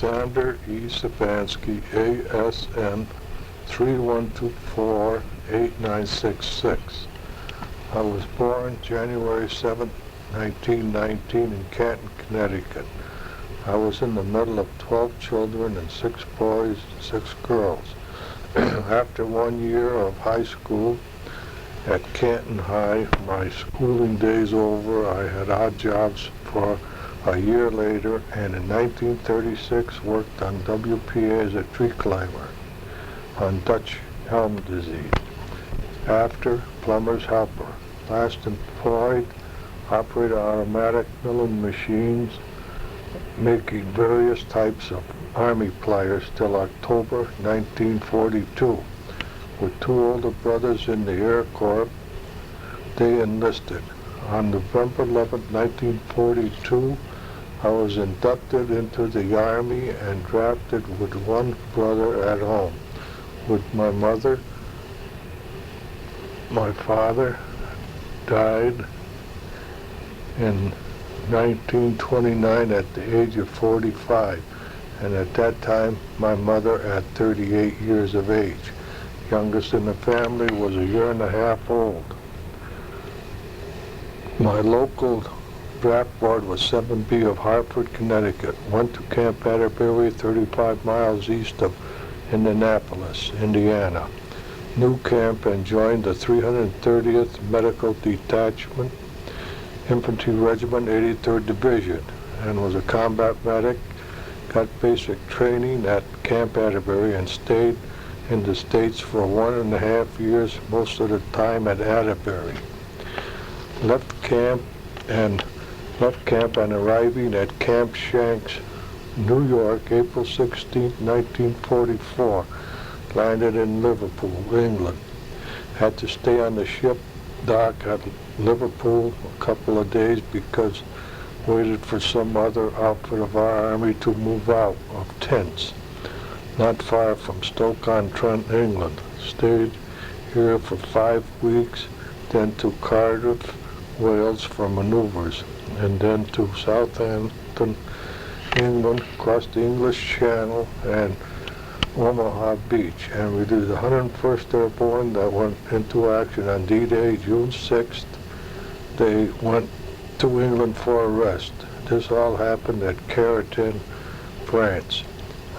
Alexander E. Scepanski, ASN 3124-8966. I was born January 7, 1919 in Canton, Connecticut. I was in the middle of 12 children and 6 boys and 6 girls. After 1 year of high school at Canton High, my schooling days over, I had odd jobs for a year later, and in 1936 worked on WPA as a tree climber on Dutch elm disease. After, plumber's helper. Last employed, operated automatic milling machines, making various types of Army pliers till October 1942. With 2 older brothers in the Air Corps, they enlisted. On November 11, 1942, I was inducted into the Army and drafted with 1 brother at home. With my mother, my father died in 1929 at the age of 45, and at that time my mother at 38 years of age. Youngest in the family was a year and a half old. My local draft board was 7B of Hartford, Connecticut. Went to Camp Atterbury, 35 miles east of Indianapolis, Indiana. New camp and joined the 330th Medical Detachment, Infantry Regiment, 83rd Division, and was a combat medic. Got basic training at Camp Atterbury and stayed in the States for 1.5 years, most of the time at Atterbury. Left camp and arriving at Camp Shanks, New York, April 16, 1944. Landed in Liverpool, England. Had to stay on the ship dock at Liverpool a couple of days because waited for some other outfit of our Army to move out of tents. Not far from Stoke-on-Trent, England. Stayed here for 5 weeks, then to Cardiff, Wales for maneuvers, and then to Southampton, England, across the English Channel, and Omaha Beach. And we did the 101st Airborne that went into action on D-Day, June 6th. They went to England for a rest. This all happened at Canton, France.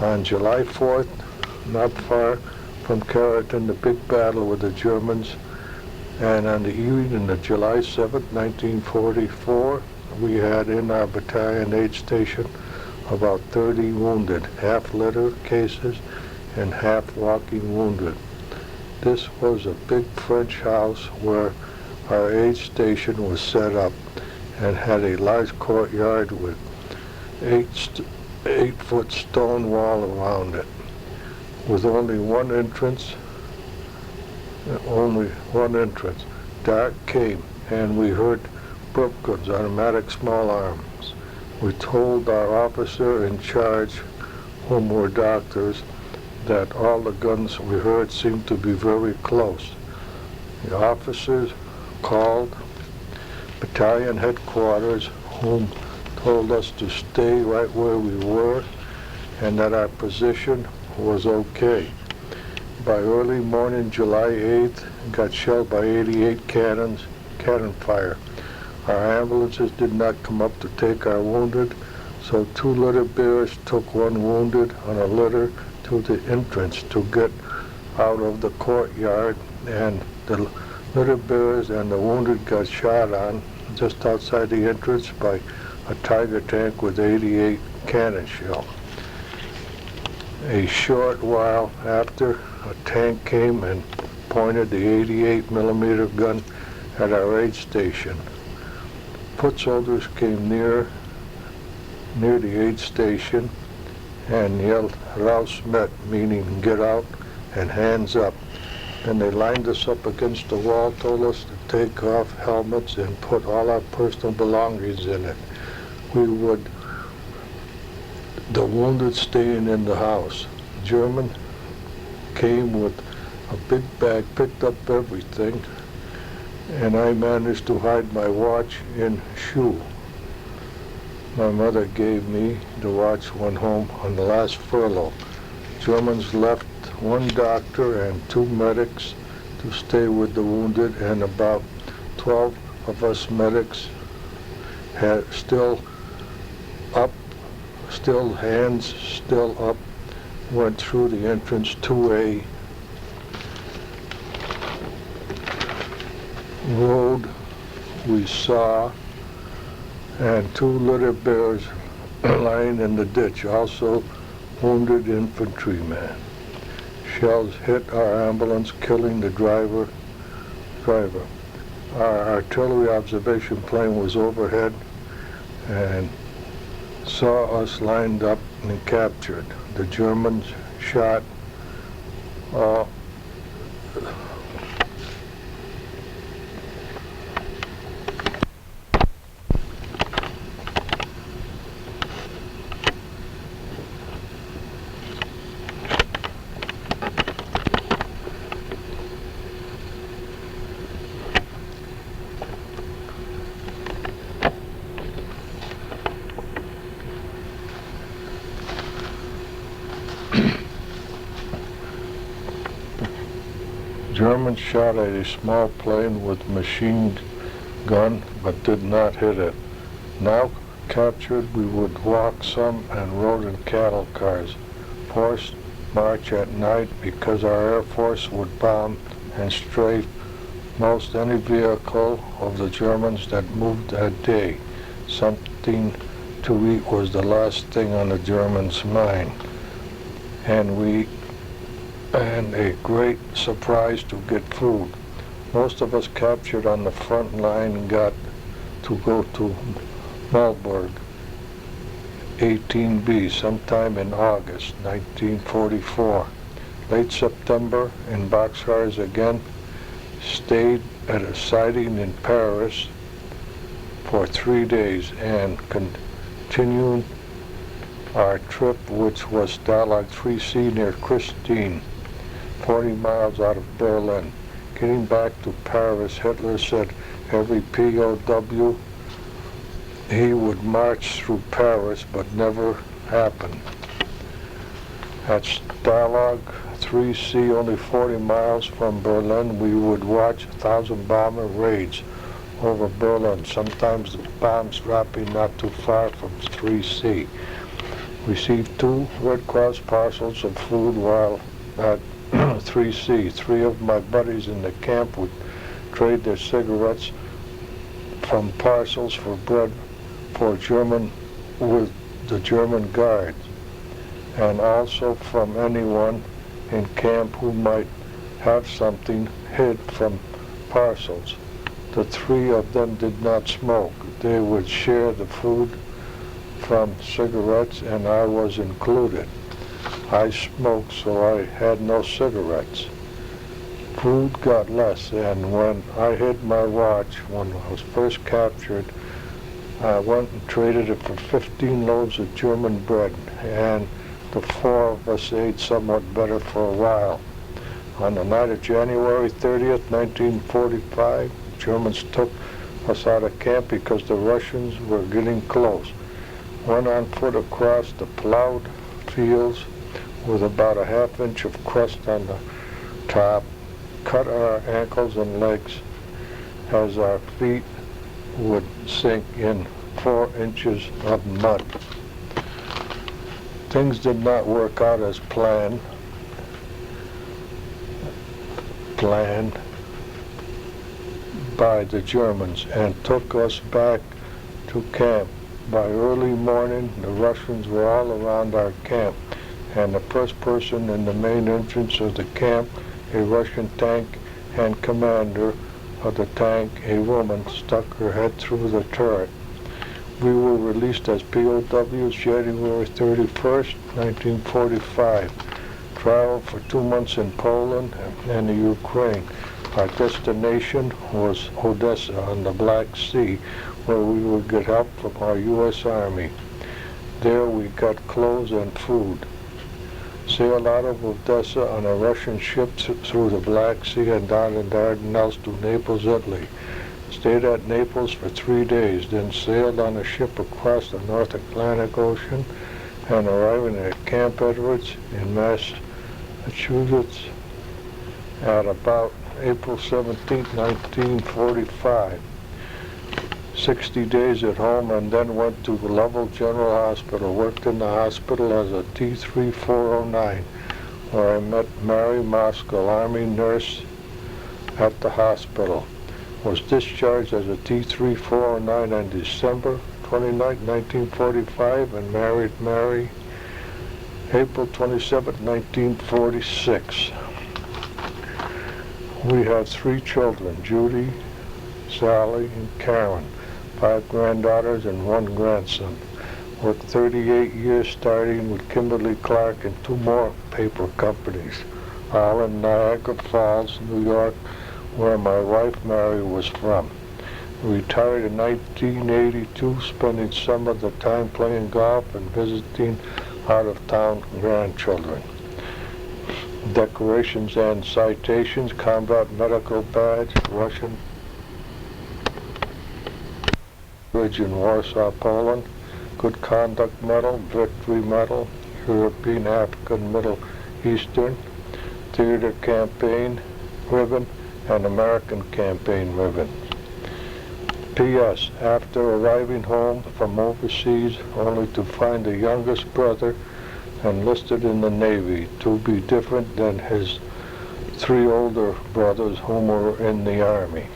On July 4th, not far from Canton, the big battle with the Germans. And on the evening of July 7th, 1944, we had in our battalion aid station about 30 wounded, half litter cases and half walking wounded. This was a big French house where our aid station was set up and had a large courtyard with 8-foot stone wall around it, with only one entrance. Dark came, and we heard burp guns, automatic small arms. We told our officer in charge, whom were doctors, that all the guns we heard seemed to be very close. The officers called battalion headquarters, whom told us to stay right where we were and that our position was okay. By early morning, July 8th, got shelled by 88 cannon fire. Our ambulances did not come up to take our wounded, so 2 litter bearers took 1 wounded on a litter to the entrance to get out of the courtyard, and the litter bearers and the wounded got shot on just outside the entrance by a Tiger tank with 88 cannon shell. A short while after, a tank came and pointed the 88 millimeter gun at our aid station. Foot soldiers came near the aid station and yelled "Raus met," meaning get out and hands up. Then they lined us up against the wall, told us to take off helmets and put all our personal belongings in it. The wounded staying in the house. German came with a big bag, picked up everything, and I managed to hide my watch in shoe. my mother gave me to watch went home on the last furlough. Germans left one doctor and 2 medics to stay with the wounded, and about 12 of us medics had hands still up, went through the entrance 2A road we saw, and 2 litter bears lying in the ditch, also wounded infantrymen. Shells hit our ambulance, killing the driver. Our artillery observation plane was overhead and saw us lined up and captured. The Germans shot Germans shot at a small plane with machine gun, but did not hit it. Now captured, we would walk some and rode in cattle cars. Forced march at night because our Air Force would bomb and strafe most any vehicle of the Germans that moved that day. Something to eat was the last thing on the Germans' mind. And a great surprise to get food. Most of us captured on the front line got to go to Malberg, 18B, sometime in August 1944. Late September in boxcars again, stayed at a siding in Paris for 3 days and continued our trip, which was Stalag 3C near Christine, 40 miles out of Berlin. Getting back to Paris, Hitler said every POW he would march through Paris, but never happened. At Stalag 3C, only 40 miles from Berlin, we would watch 1,000 bomber raids over Berlin, sometimes the bombs dropping not too far from 3C. Received 2 Red Cross parcels of food while at 3C. 3 of my buddies in the camp would trade their cigarettes from parcels for bread for German with the German guards, and also from anyone in camp who might have something hid from parcels. The 3 of them did not smoke. They would share the food from cigarettes, and I was included. I smoked, so I had no cigarettes. Food got less, and when I hid my watch when I was first captured, I went and traded it for 15 loaves of German bread, and the 4 of us ate somewhat better for a while. On the night of January 30th, 1945, Germans took us out of camp because the Russians were getting close. Went on foot across the plowed fields with about a ½ inch of crust on the top, cut our ankles and legs as our feet would sink in 4 inches of mud. Things did not work out as planned by the Germans and took us back to camp. By early morning, the Russians were all around our camp, and the first person in the main entrance of the camp, a Russian tank and commander of the tank, a woman, stuck her head through the turret. We were released as POWs January 31st, 1945. Traveled for 2 months in Poland and the Ukraine. Our destination was Odessa on the Black Sea, where we would get help from our U.S. Army. There we got clothes and food. Sailed out of Odessa on a Russian ship through the Black Sea and down in the Dardanelles to Naples, Italy. stayed at Naples for 3 days, then sailed on a ship across the North Atlantic Ocean and arriving at Camp Edwards in Massachusetts at about April 17, 1945. 60 days at home, and then went to the Naval General Hospital. Worked in the hospital as a T-3409, where I met Mary Moskal, Army nurse at the hospital. Was discharged as a T-3409 on December 29, 1945, and married Mary April 27, 1946. We have 3 children, Judy, Sally, and Karen, 5 granddaughters and 1 grandson. Worked 38 years starting with Kimberly-Clark and 2 more paper companies, all in Niagara Falls, New York, where my wife Mary was from. Retired in 1982, spending some of the time playing golf and visiting out-of-town grandchildren. Decorations and citations: Combat Medical Badge, Russian Bridge in Warsaw, Poland, Good Conduct Medal, Victory Medal, European, African, Middle Eastern, Theater Campaign Ribbon, and American Campaign Ribbon. P.S. After arriving home from overseas, only to find the youngest brother enlisted in the Navy, to be different than his 3 older brothers whom were in the Army.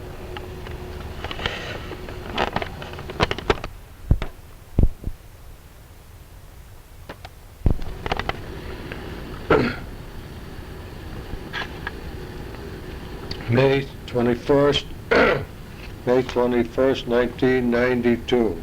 May 21st, 1992.